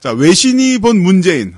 자, 외신이 본 문재인,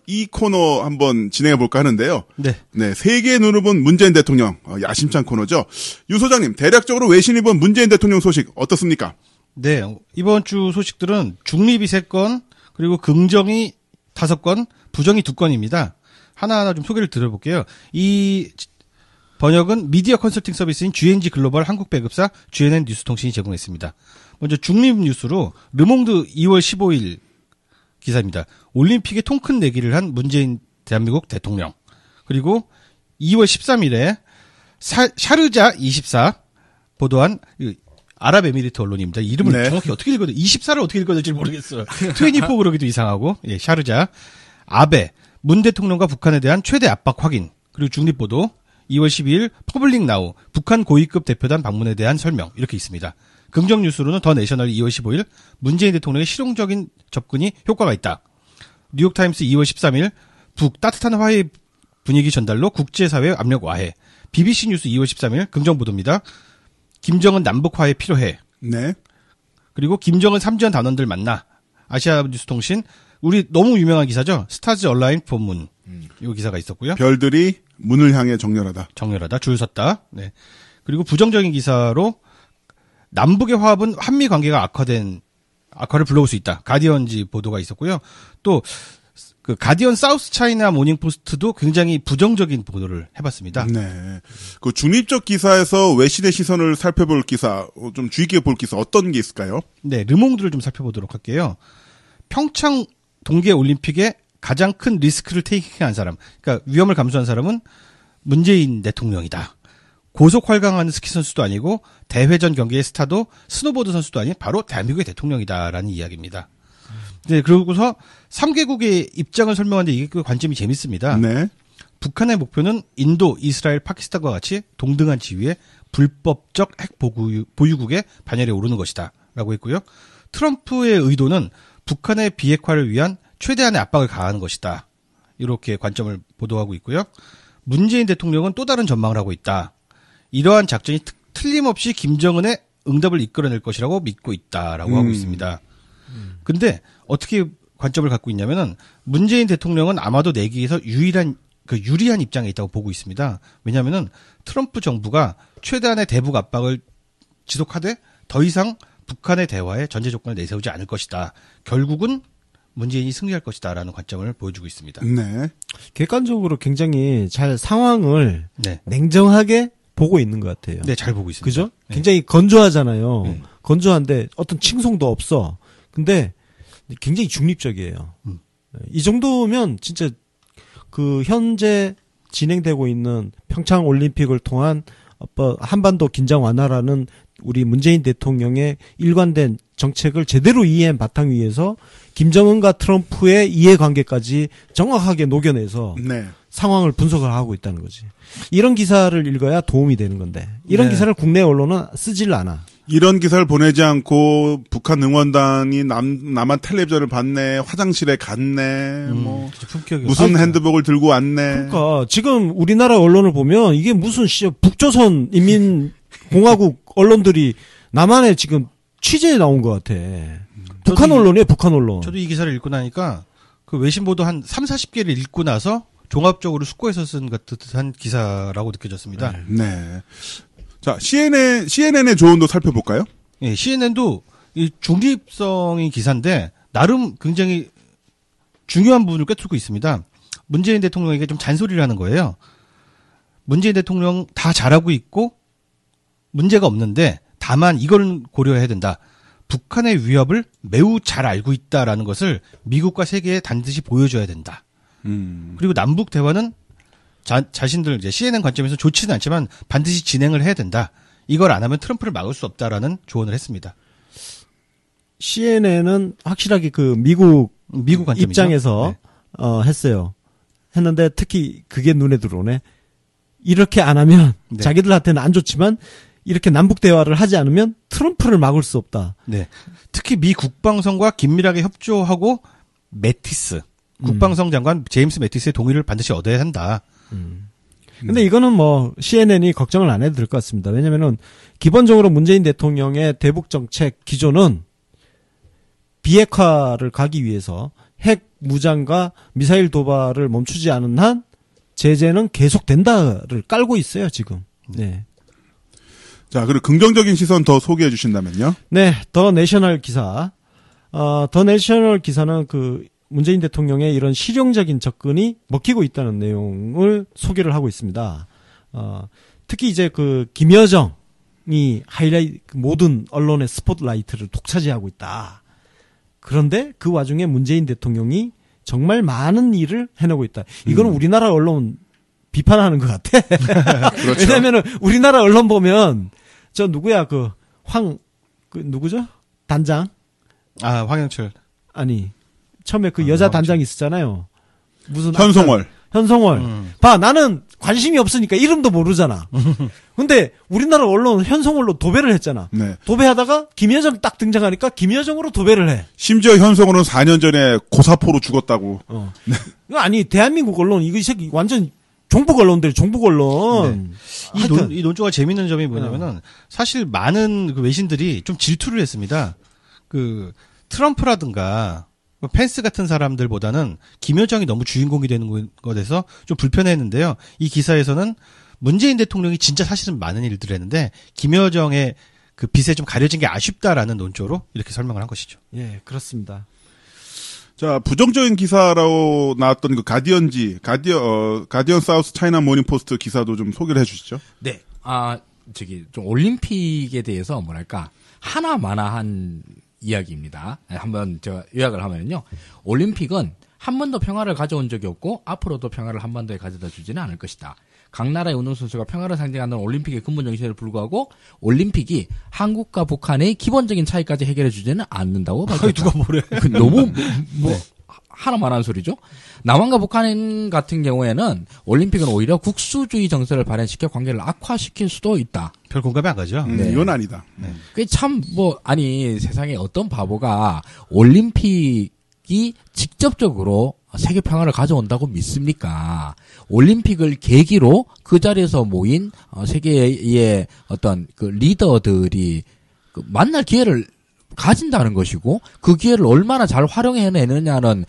이 코너 한번 진행해 볼까 하는데요. 네. 네, 세계의 눈을 본 문재인 대통령, 야심찬 코너죠. 유 소장님, 대략적으로 외신이 본 문재인 대통령 소식 어떻습니까? 네, 이번 주 소식들은 중립이 3건, 그리고 긍정이 5건, 부정이 2건입니다. 하나하나 좀 소개를 드려볼게요. 이 번역은 미디어 컨설팅 서비스인 GNG 글로벌 한국 배급사 GNN 뉴스통신이 제공했습니다. 먼저 중립 뉴스로 르몽드 2월 15일 기사입니다. 올림픽에 통 큰 내기를 한 문재인 대한민국 대통령. 그리고 2월 13일에 샤르자 24 보도한 아랍에미리트 언론입니다. 이름을 네. 정확히 어떻게 읽어야 돼? 24를 어떻게 읽어야 될지 모르겠어요. 24 그러기도 이상하고. 예, 샤르자. 아베. 문 대통령과 북한에 대한 최대 압박 확인. 그리고 중립보도. 2월 12일 퍼블릭 나우. 북한 고위급 대표단 방문에 대한 설명. 이렇게 있습니다. 긍정 뉴스로는 더 내셔널 2월 15일. 문재인 대통령의 실용적인 접근이 효과가 있다. 뉴욕타임스 2월 13일. 북 따뜻한 화해 분위기 전달로 국제사회 압력 와해. BBC 뉴스 2월 13일. 긍정 보도입니다. 김정은 남북 화해 필요해. 네. 그리고 김정은 3전 단원들 만나. 아시아 뉴스통신. 우리 너무 유명한 기사죠. 스타즈 얼라인 본문. 이 기사가 있었고요. 별들이 문을 향해 정렬하다. 정렬하다. 줄 섰다. 네. 그리고 부정적인 기사로 남북의 화합은 한미 관계가 악화를 불러올 수 있다. 가디언지 보도가 있었고요. 또 그 가디언 사우스 차이나 모닝 포스트도 굉장히 부정적인 보도를 해봤습니다. 네. 그 중립적 기사에서 외신의 시선을 살펴볼 기사, 좀 주의 깊게 볼 기사 어떤 게 있을까요? 네, 르몽드를 좀 살펴보도록 할게요. 평창 동계 올림픽에 가장 큰 리스크를 테이킹한 사람, 그러니까 위험을 감수한 사람은 문재인 대통령이다. 고속 활강하는 스키 선수도 아니고 대회전 경기의 스타도 스노보드 선수도 아닌 바로 대한민국의 대통령이다라는 이야기입니다. 네, 그러고서 3개국의 입장을 설명하는데 이게 그 관점이 재밌습니다. 네. 북한의 목표는 인도, 이스라엘, 파키스탄과 같이 동등한 지위의 불법적 핵 보유국의 반열에 오르는 것이다. 라고 했고요. 트럼프의 의도는 북한의 비핵화를 위한 최대한의 압박을 가하는 것이다. 이렇게 관점을 보도하고 있고요. 문재인 대통령은 또 다른 전망을 하고 있다. 이러한 작전이 틀림없이 김정은의 응답을 이끌어낼 것이라고 믿고 있다라고 하고 있습니다. 근데 어떻게 관점을 갖고 있냐면은 문재인 대통령은 아마도 내기에서 유리한 입장에 있다고 보고 있습니다. 왜냐하면은 트럼프 정부가 최대한의 대북 압박을 지속하되 더 이상 북한의 대화에 전제 조건을 내세우지 않을 것이다. 결국은 문재인이 승리할 것이다라는 관점을 보여주고 있습니다. 네. 객관적으로 굉장히 잘 상황을 네. 냉정하게 보고 있는 것 같아요. 네, 잘 보고 있습니다. 그죠? 네. 굉장히 건조하잖아요. 네. 건조한데 어떤 칭송도 없어. 근데 굉장히 중립적이에요. 이 정도면 진짜 그 현재 진행되고 있는 평창 올림픽을 통한 한반도 긴장 완화라는 우리 문재인 대통령의 일관된 정책을 제대로 이해한 바탕 위에서 김정은과 트럼프의 이해관계까지 정확하게 녹여내서 네. 상황을 분석을 하고 있다는 거지. 이런 기사를 읽어야 도움이 되는 건데 이런 네. 기사를 국내 언론은 쓰질 않아. 이런 기사를 보내지 않고 북한 응원단이 남한 텔레비전을 봤네, 화장실에 갔네, 뭐 품격이 무슨 핸드복을 들고 왔네. 그러니까 지금 우리나라 언론을 보면 이게 무슨 북조선 인민공화국 언론들이 남한에 지금 취재에 나온 것 같아. 북한 언론이에요, 북한 언론. 저도 이 기사를 읽고 나니까 그 외신 보도 한 30-40개를 읽고 나서 종합적으로 숙고해서 쓴 듯한 기사라고 느껴졌습니다. 네. 자, CNN의 조언도 살펴볼까요? 예, CNN도 이 중립성인 기사인데 나름 굉장히 중요한 부분을 꿰뚫고 있습니다. 문재인 대통령에게 좀 잔소리를 하는 거예요. 문재인 대통령 다 잘하고 있고 문제가 없는데 다만 이걸 고려해야 된다. 북한의 위협을 매우 잘 알고 있다라는 것을 미국과 세계에 반드시 보여줘야 된다. 그리고 남북 대화는 자신들 이제 CNN 관점에서 좋지는 않지만 반드시 진행을 해야 된다. 이걸 안 하면 트럼프를 막을 수 없다라는 조언을 했습니다. CNN은 확실하게 그 미국 관점이죠. 입장에서 네. 했어요. 했는데 특히 그게 눈에 들어오네. 이렇게 안 하면 네. 자기들한테는 안 좋지만 이렇게 남북 대화를 하지 않으면 트럼프를 막을 수 없다. 네. 특히 미 국방성과 긴밀하게 협조하고 매티스 국방성 장관 제임스 매티스의 동의를 반드시 얻어야 한다. 근데 이거는 뭐 CNN이 걱정을 안 해도 될 것 같습니다. 왜냐면은 기본적으로 문재인 대통령의 대북 정책 기조는 비핵화를 가기 위해서 무장과 미사일 도발을 멈추지 않은 한 제재는 계속된다를 깔고 있어요, 지금. 네. 자, 그리고 긍정적인 시선 더 소개해 주신다면요? 네, 더 내셔널 기사. 더 내셔널 기사는 그 문재인 대통령의 이런 실용적인 접근이 먹히고 있다는 내용을 소개를 하고 있습니다. 특히 이제 그 김여정이 모든 언론의 스포트라이트를 독차지하고 있다. 그런데 그 와중에 문재인 대통령이 정말 많은 일을 해내고 있다. 이거는 우리나라 언론 비판하는 것 같아. 그렇죠. 왜냐면은 우리나라 언론 보면 저 누구야 그 누구죠? 단장? 황영철. 아니 처음에 그 여자 단장 있었잖아요. 무슨 현송월. 봐, 나는 관심이 없으니까 이름도 모르잖아. 근데 우리나라 언론 현송월로 도배를 했잖아. 네. 도배하다가 김여정 딱 등장하니까 김여정으로 도배를 해. 심지어 현송월은 4년 전에 고사포로 죽었다고. 네. 아니 대한민국 언론 이거 이 새끼 완전 종북 언론들 종북 언론. 네. 이 논조가 재밌는 점이 뭐냐면은 사실 많은 그 외신들이 좀 질투를 했습니다. 그 트럼프라든가 펜스 같은 사람들보다는 김여정이 너무 주인공이 되는 것에서 좀 불편했는데요. 이 기사에서는 문재인 대통령이 진짜 사실은 많은 일들을 했는데 김여정의 그 빛에 좀 가려진 게 아쉽다라는 논조로 이렇게 설명을 한 것이죠. 예, 그렇습니다. 자, 부정적인 기사로 나왔던 그 가디언 사우스 차이나 모닝 포스트 기사도 좀 소개를 해 주시죠. 네. 좀 올림픽에 대해서 뭐랄까, 하나마나한 이야기입니다. 한번 제가 요약을 하면요. 올림픽은 한 번도 평화를 가져온 적이 없고 앞으로도 평화를 한 번도 가져다 주지는 않을 것이다. 각 나라의 운동선수가 평화를 상징하는 올림픽의 근본 정신에 불구하고 올림픽이 한국과 북한의 기본적인 차이까지 해결해 주지는 않는다고 밝혔다. 누가 뭐래? 너무 네. 하나만한 소리죠. 남한과 북한 같은 경우에는 올림픽은 오히려 국수주의 정서를 발현시켜 관계를 악화시킬 수도 있다. 별 공감이 안 가죠. 네. 이건 아니다. 그게 참 세상에 어떤 바보가 올림픽이 직접적으로 세계 평화를 가져온다고 믿습니까? 올림픽을 계기로 그 자리에서 모인 세계의 어떤 그 리더들이 만날 기회를 가진다는 것이고 그 기회를 얼마나 잘 활용해내느냐는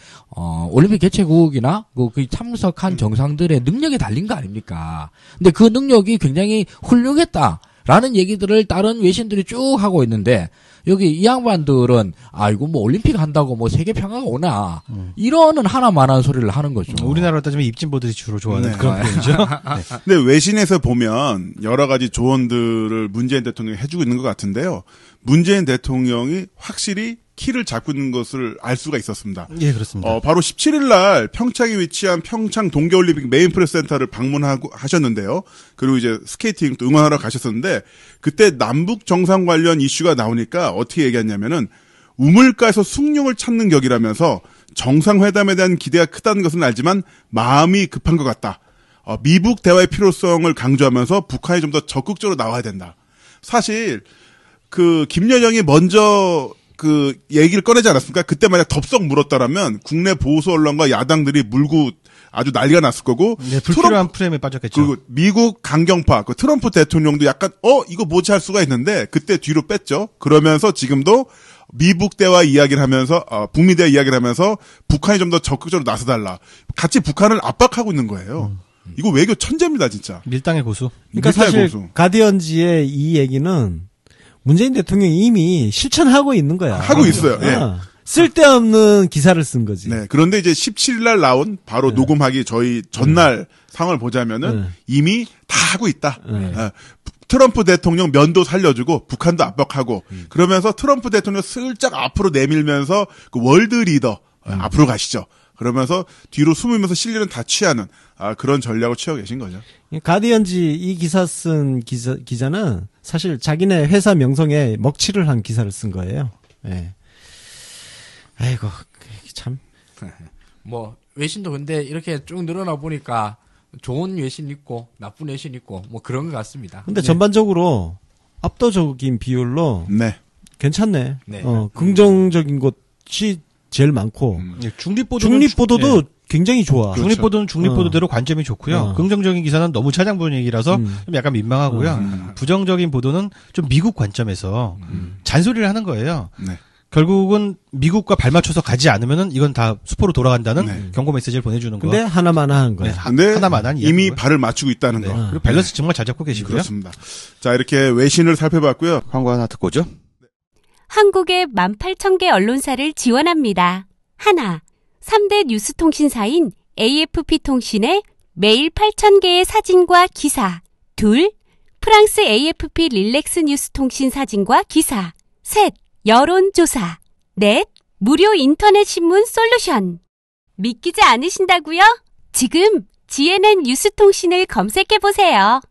올림픽 개최국이나 그 참석한 정상들의 능력에 달린 거 아닙니까? 근데 그 능력이 굉장히 훌륭했다라는 얘기들을 다른 외신들이 쭉 하고 있는데 여기 이 양반들은 이거 뭐 올림픽 한다고 뭐 세계 평화가 오나 이러는 하나만한 소리를 하는 거죠. 우리나라로 따지면 입진보들이 주로 좋아하는 네. 그런 표현이죠. 네. 근데 외신에서 보면 여러 가지 조언들을 문재인 대통령이 해주고 있는 것 같은데요. 문재인 대통령이 확실히 키를 잡고 있는 것을 알 수가 있었습니다. 예, 그렇습니다. 바로 17일 날 평창에 위치한 평창 동계올림픽 메인 프레스센터를 하셨는데요. 그리고 이제 스케이팅 또 응원하러 가셨었는데 그때 남북 정상 관련 이슈가 나오니까 어떻게 얘기했냐면은 우물가에서 숭늉을 찾는 격이라면서 정상회담에 대한 기대가 크다는 것은 알지만 마음이 급한 것 같다. 미북 대화의 필요성을 강조하면서 북한이 좀 더 적극적으로 나와야 된다. 사실 그 김여정이 먼저 그 얘기를 꺼내지 않았습니까? 그때 만약 덥석 물었다라면 국내 보수 언론과 야당들이 물고 아주 난리가 났을 거고. 네, 불필요한 프레임에 빠졌겠죠. 그리고 미국 강경파, 그 트럼프 대통령도 약간 이거 뭐지 할 수가 있는데 그때 뒤로 뺐죠. 그러면서 지금도 미북 대화 이야기를 하면서 북미 대화 이야기를 하면서 북한이 좀 더 적극적으로 나서달라. 같이 북한을 압박하고 있는 거예요. 이거 외교 천재입니다, 진짜. 밀당의 고수. 그러니까 밀당의 사실 고수. 가디언지의 이 얘기는 문재인 대통령이 이미 실천하고 있는 거야. 하고 있어요. 예. 쓸데없는 기사를 쓴 거지. 네. 그런데 이제 17일 날 나온 바로 녹음하기 저희 전날 상황을 보자면은 이미 다 하고 있다. 트럼프 대통령 면도 살려주고 북한도 압박하고 그러면서 트럼프 대통령 슬쩍 앞으로 내밀면서 그 월드 리더 앞으로 가시죠. 그러면서 뒤로 숨으면서 실리는 다 취하는 그런 전략을 취하고 계신 거죠. 가디언지 이 기사 쓴 기자는 사실 자기네 회사 명성에 먹칠을 한 기사를 쓴 거예요. 예. 아이고 참. 뭐 외신도 근데 이렇게 쭉 늘어나 보니까 좋은 외신 있고 나쁜 외신 있고 뭐 그런 것 같습니다. 근데 전반적으로 압도적인 비율로 네. 괜찮네. 네. 긍정적인 것이 제일 많고 예, 중립보도도 굉장히 좋아. 중립보도는 중립보도대로 관점이 좋고요. 긍정적인 기사는 너무 차장부른 얘기라서 좀 약간 민망하고요. 부정적인 보도는 좀 미국 관점에서 잔소리를 하는 거예요. 네. 결국은 미국과 발맞춰서 가지 않으면은 이건 다 수포로 돌아간다는 네. 경고 메시지를 보내주는 거. 근데 하나만 하는 거야. 네, 근데 하나만한 이미 이야기고요. 발을 맞추고 있다는 네. 거. 그리고 밸런스 정말 잘 잡고 계시고요. 그렇습니다. 자, 이렇게 외신을 살펴봤고요. 광고 하나 듣고 오죠. 한국의 18,000개 언론사를 지원합니다. 하나, 3대 뉴스통신사인 AFP통신의 매일 8,000개의 사진과 기사. 둘, 프랑스 AFP 릴렉스 뉴스통신 사진과 기사. 셋, 여론조사. 넷, 무료 인터넷 신문 솔루션. 믿기지 않으신다고요? 지금 GNN 뉴스통신을 검색해보세요.